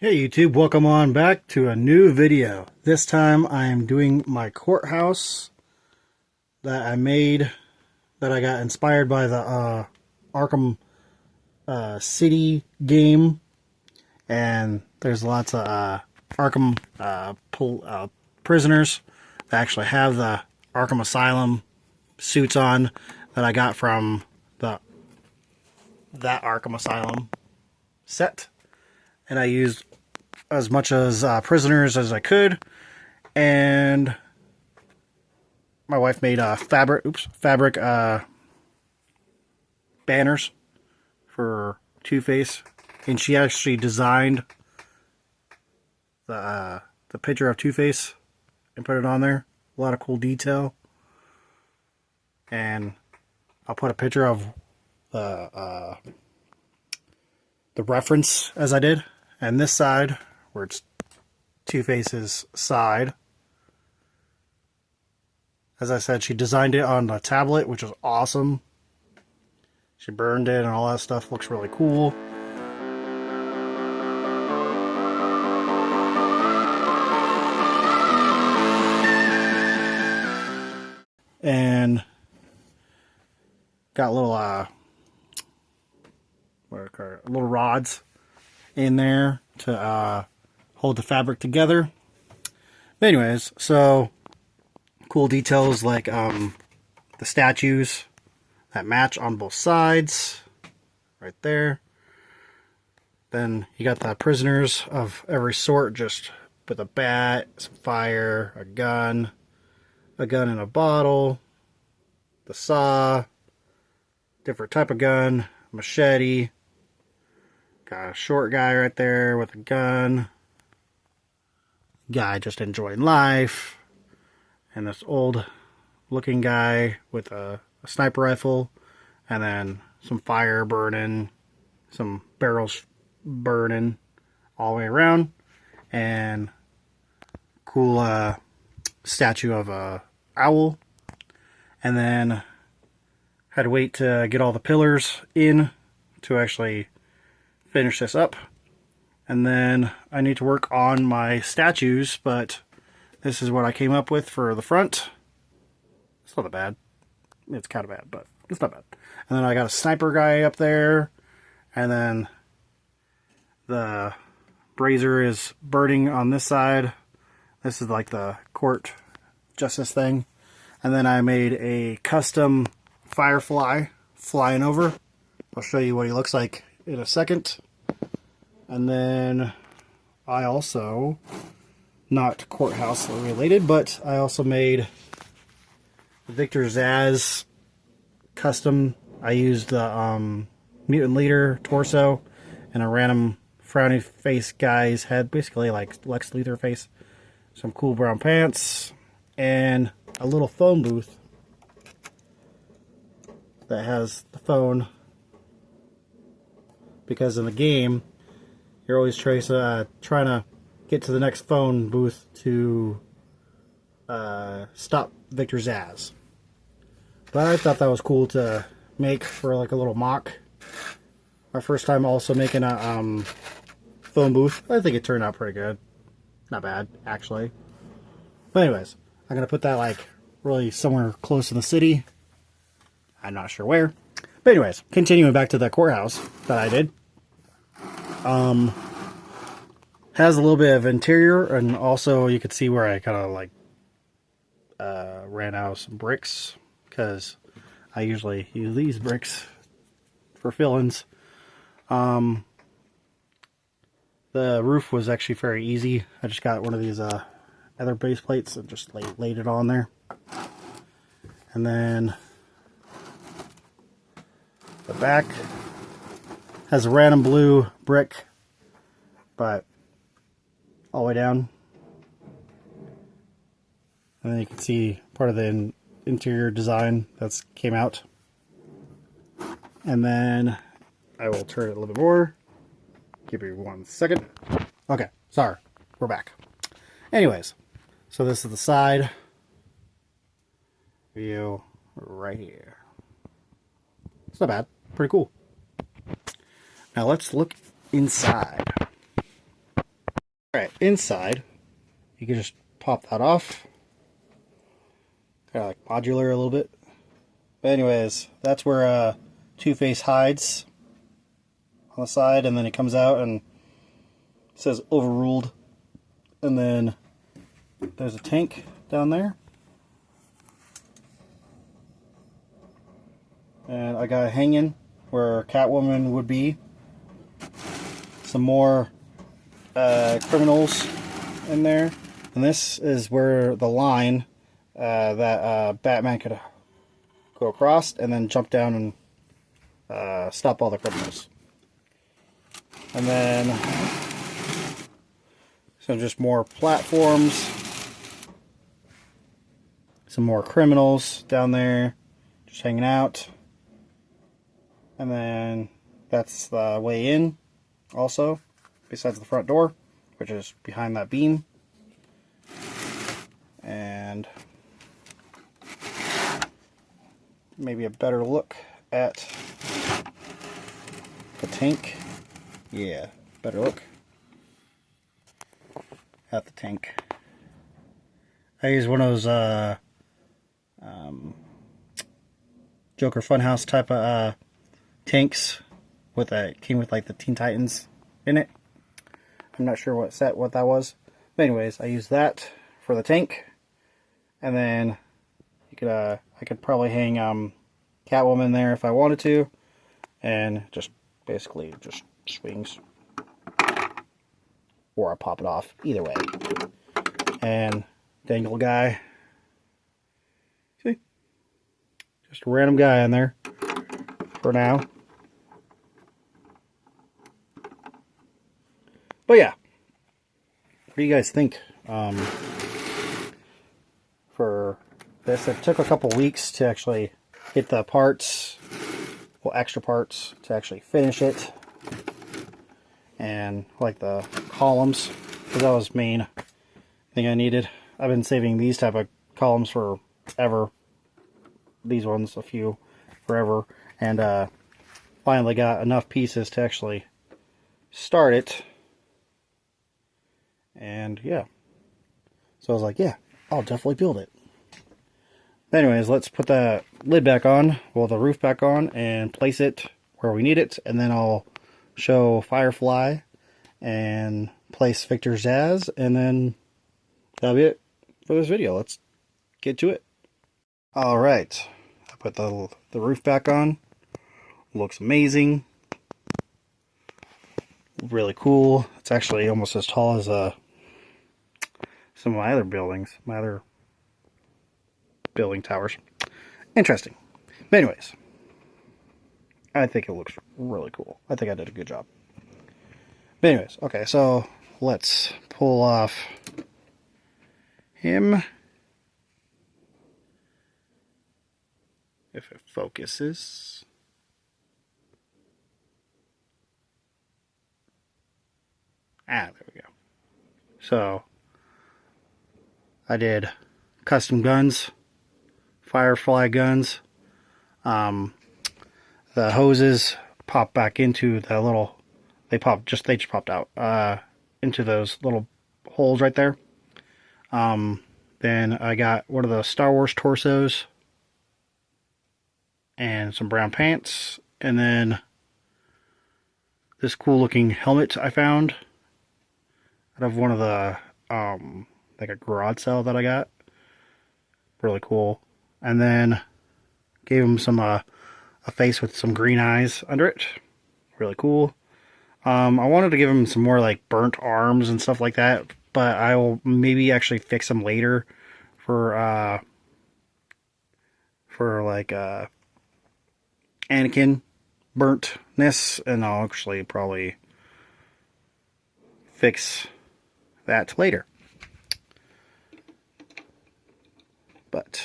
Hey YouTube, welcome on back to a new video. This time I am doing my courthouse that I made, that I got inspired by the Arkham City game. And there's lots of Arkham prisoners that actually have the Arkham Asylum suits on that I got from that Arkham Asylum set. And I used as much as prisoners as I could, and my wife made fabric banners for Two-Face, and she actually designed the picture of Two-Face and put it on there. A lot of cool detail, and I'll put a picture of the reference as I did. And this side, where it's Two-Face's side, as I said, she designed it on a tablet, which is awesome. She burned it and all that stuff. Looks really cool. And got little little rods in there to hold the fabric together. But anyways, so cool details like the statues that match on both sides right there. Then you got the prisoners of every sort, just with a bat, some fire, a gun in a bottle, the saw, different type of gun, machete. Got a short guy right there with a gun. Guy just enjoying life. And this old looking guy with a sniper rifle. And then some fire burning. Some barrels burning all the way around. And cool statue of a owl. And then had to wait to get all the pillars in to actually finish this up. And then I need to work on my statues, but this is what I came up with for the front. It's not that bad. It's kind of bad, but it's not bad. And then I got a sniper guy up there, and then the brazier is burning on this side. This is like the court justice thing. And then I made a custom Firefly flying over. I'll show you what he looks like in a second. And then I also, not courthouse related, but I also made Victor Zsasz custom. I used the mutant leader torso and a random frowny face guy's head, basically like Lex Luthor face. Some cool brown pants and a little phone booth that has the phone, because in the game you're always trying to get to the next phone booth to stop Victor Zsasz. But I thought that was cool to make for like a little mock. My first time also making a phone booth. I think it turned out pretty good. Not bad, actually. But anyways, I'm going to put that like really somewhere close in the city. I'm not sure where. But anyways, continuing back to the courthouse that I did. Has a little bit of interior, and also you could see where I kind of like ran out of some bricks, because I usually use these bricks for fill-ins. The roof was actually very easy. I just got one of these other base plates and just laid it on there. And then the back has a random blue brick, but all the way down. And then you can see part of the interior design that's came out. And then I will turn it a little bit more. Give me 1 second. Okay, sorry, we're back. Anyways, so this is the side view right here. It's not bad, pretty cool. Now let's look inside. Alright, inside, you can just pop that off. Kind of like modular a little bit. But anyways, that's where Two-Face hides on the side, and then it comes out and it says overruled. And then there's a tank down there. And I got it hanging where Catwoman would be. Some more criminals in there. And this is where the line that Batman could go across and then jump down and stop all the criminals. And then some just more platforms. Some more criminals down there just hanging out. And then that's the way in also, besides the front door, which is behind that beam. And maybe a better look at the tank. Yeah, better look at the tank. I use one of those Joker Funhouse type of tanks with came with like the Teen Titans in it. I'm not sure what that was. But anyways, I use that for the tank. And then you could I could probably hang Catwoman there if I wanted to, and just basically just swings, or I pop it off, either way. And dangle guy. See? Just a random guy in there for now. But yeah, what do you guys think for this? It took a couple weeks to actually get the parts, well, extra parts to actually finish it, and like the columns, because that was the main thing I needed. I've been saving these type of columns for ever. These ones, a few, forever, and finally got enough pieces to actually start it. And yeah, so I was like, yeah, I'll definitely build it. But anyways, let's put the lid back on, well, the roof back on, and place it where we need it. And then I'll show Firefly and place Victor Zsasz, and then that'll be it for this video. Let's get to it. All right, I put the roof back on. Looks amazing. Really cool. It's actually almost as tall as some of my other buildings, my other building towers. Interesting. But anyways, I think it looks really cool. I think I did a good job. But anyways, okay, so let's pull off him. If it focuses. Ah, there we go. So I did custom guns, Firefly guns. The hoses pop back into the little, they just popped out into those little holes right there. Then I got one of the Star Wars torsos and some brown pants, and then this cool looking helmet I found out of one of the like a garage sale that I got. Really cool. And then gave him some a face with some green eyes under it. Really cool. I wanted to give him some more like burnt arms and stuff like that, but I will maybe actually fix them later for like Anakin burntness, and I'll actually probably fix that later. But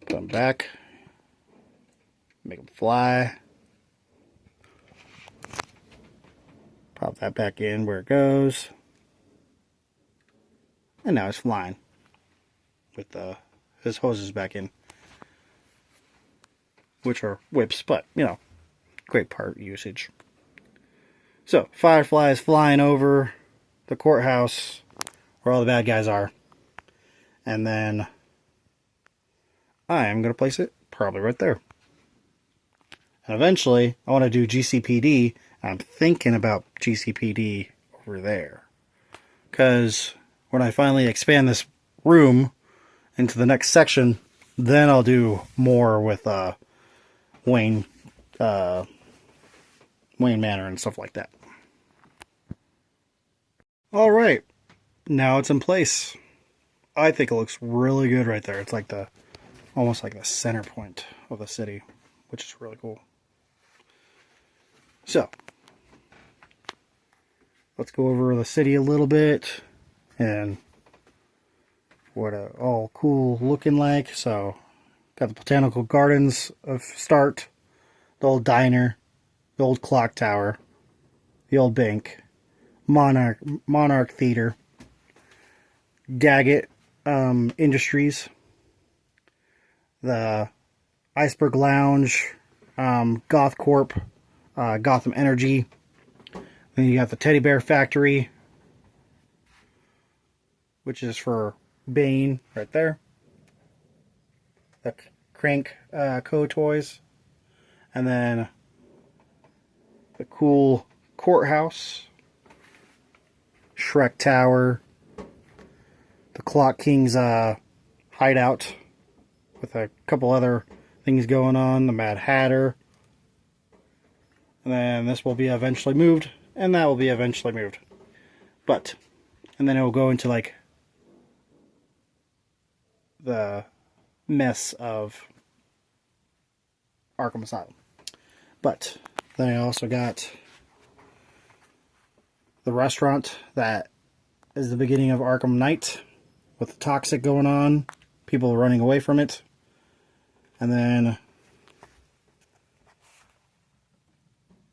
put them back, make them fly, pop that back in where it goes, and now it's flying with his hoses back in, which are whips, but you know, great part usage. So, Firefly is flying over the courthouse where all the bad guys are. And then I am going to place it probably right there. And eventually, I want to do GCPD. I'm thinking about GCPD over there. Because when I finally expand this room into the next section, then I'll do more with Wayne Manor and stuff like that. Alright, now it's in place. I think it looks really good right there. It's like almost like the center point of the city, which is really cool. So, let's go over the city a little bit and what it all cool looking like. So, got the botanical gardens of start, the old diner, the old clock tower, the old bank, Monarch Theater, Daggett Industries, the Iceberg Lounge, Goth Corp, Gotham Energy. Then you got the Teddy Bear Factory, which is for Bane right there. The Crank Co toys, and then the cool Courthouse, Shrek Tower, the Clock King's hideout with a couple other things going on, the Mad Hatter. And then this will be eventually moved, and that will be eventually moved. And then it will go into like the mess of Arkham Asylum. But then I also got the restaurant that is the beginning of Arkham Knight with the toxic going on, people running away from it. And then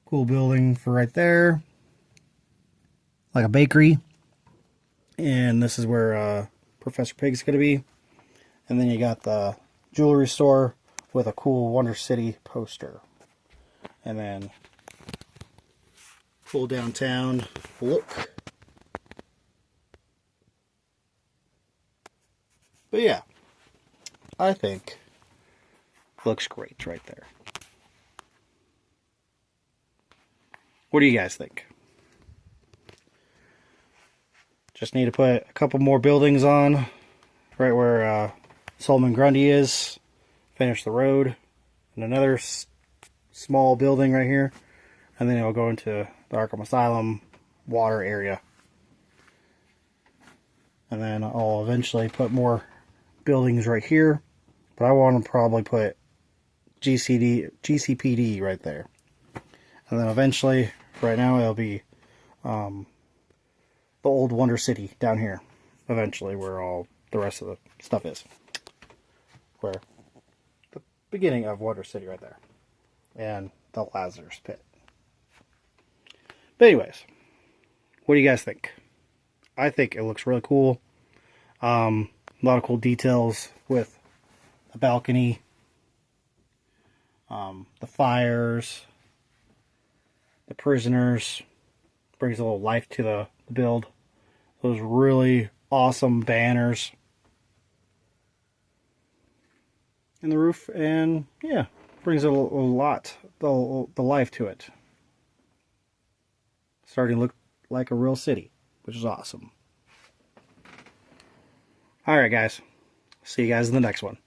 cool building for right there, like a bakery. And this is where Professor Pig's going to be. And then you got the jewelry store with a cool Wonder City poster. And then cool downtown look. But yeah, I think it looks great right there. What do you guys think? Just need to put a couple more buildings on right where Solomon Grundy is. Finish the road. And another small building right here. And then it'll go into the Arkham Asylum water area. And then I'll eventually put more buildings right here. But I want to probably put GCPD right there. And then eventually, right now, it'll be the old Wonder City down here. Eventually, where all the rest of the stuff is. Where the beginning of Wonder City right there. And the Lazarus Pit. But anyways, what do you guys think? I think it looks really cool. A lot of cool details with the balcony, the fires, the prisoners. Brings a little life to the build. Those really awesome banners in the roof, and yeah, brings a lot the life to it. Starting to look like a real city, which is awesome. Alright guys, see you guys in the next one.